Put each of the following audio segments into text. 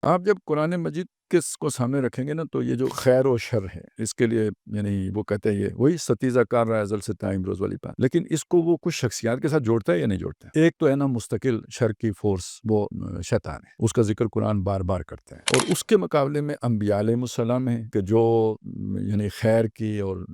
آپ جب قرآن مجید کس کو سامنے رکھیں گے نا تو یہ جو خیر و شر ہے اس کے لیے یعنی وہ کہتے ہیں یہ وہی ستیزہ کار رہا ازل سے تا امروز والی بات، لیکن اس کو وہ کچھ شخصیات کے ساتھ جوڑتا ہے یا نہیں جوڑتا ہے؟ ایک تو ہے نا مستقل شر کی فورس، وہ شیطان ہے، اس کا ذکر قرآن بار بار کرتا ہے، اور اس کے مقابلے میں انبیاء علیہ السلام ہیں کہ جو یعنی خیر کی اور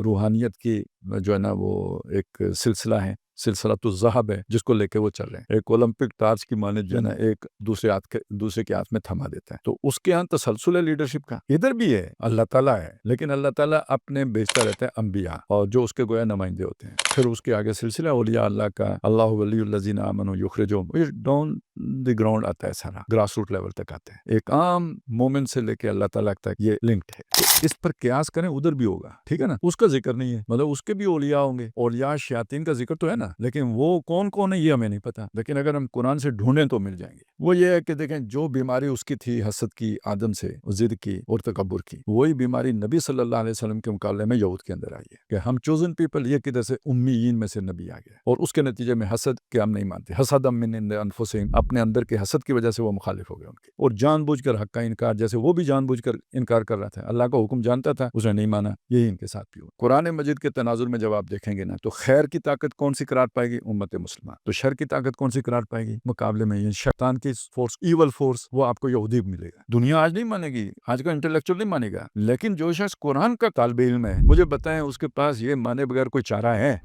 روحانیت کی جو ہے نا وہ ایک سلسلہ ہے، سلسلۃ الذہب ہے جس کو لے کے وہ چل رہے ہیں، ایک اولمپک ٹارچ کی مانند جو ہے نا ایک دوسرے کے ہاتھ میں تھما دیتا ہے، تو اس کے ہاں تسلسل ہے لیڈرشپ کا، ادھر بھی ہے اللہ تعالیٰ ہے، لیکن اللہ تعالیٰ اپنے بیچتا رہتا ہے انبیاء اور جو اس کے گویا نمائندے ہوتے ہیں، پھر اس کے آگے سلسلہ اولیاء اللہ کا، اللہ ولی الذین آمنوا یخرجہم، یہ ڈاؤن دی گراؤنڈ آتا ہے، سارا گراس روٹ لیول تک آتا ہے، ایک عام مومن سے لے کے اللہ تعالیٰ تک یہ لنکڈ ہے، تو اس پر قیاس کریں ادھر بھی ہوگا، ٹھیک ہے نا، اس کا ذکر نہیں ہے، مطلب اس کے بھی اولیاء ہوں گے، اولیاء شیاطین کا ذکر تو ہے نا، لیکن وہ کون کون ہے یہ ہمیں نہیں پتا، لیکن اگر ہم قرآن سے ڈھونڈیں تو مل جائیں گے۔ وہ یہ ہے کہ دیکھیں جو بیماری اس کی تھی حسد کی، آدم سے، ضد کی اور تکبر کی، وہی بیماری نبی صلی اللہ علیہ وسلم کے مقابلے میں یہود کے اندر آئی ہے کہ ہم چوزن پیپل، یہ کدھر سے امیین میں سے نبی آ گیا، اور اس کے نتیجے میں حسد کہ ہم نہیں مانتے، حسد من عند انفسہم، اپنے اندر کے حسد کی وجہ سے وہ مخالف ہو گئے ان کے، اور جان بوجھ کر حق کا انکار، جیسے وہ بھی جان بوجھ کر انکار کر رہا تھا، اللہ کا حکم جانتا تھا اس نے نہیں مانا، یہی ان کے ساتھ بھی ہوا۔ قرآن مجید کے تناظر میں جب آپ دیکھیں گے نا تو خیر کی طاقت کون سی قرار پائے گی؟ امت مسلمہ۔ تو شر کی طاقت کون سی قرار پائے گی؟ مقابلے میں یہ شیطان کی فورس، ایول فورس، وہ آپ کو یہودی ملے گا۔ دنیا آج نہیں مانے گی، آج کا انٹلیکچوئل نہیں مانے گا، لیکن جو شخص قرآن کا طالب علم ہے، مجھے بتائیں اس کے پاس یہ مانے بغیر کوئی چارہ ہے؟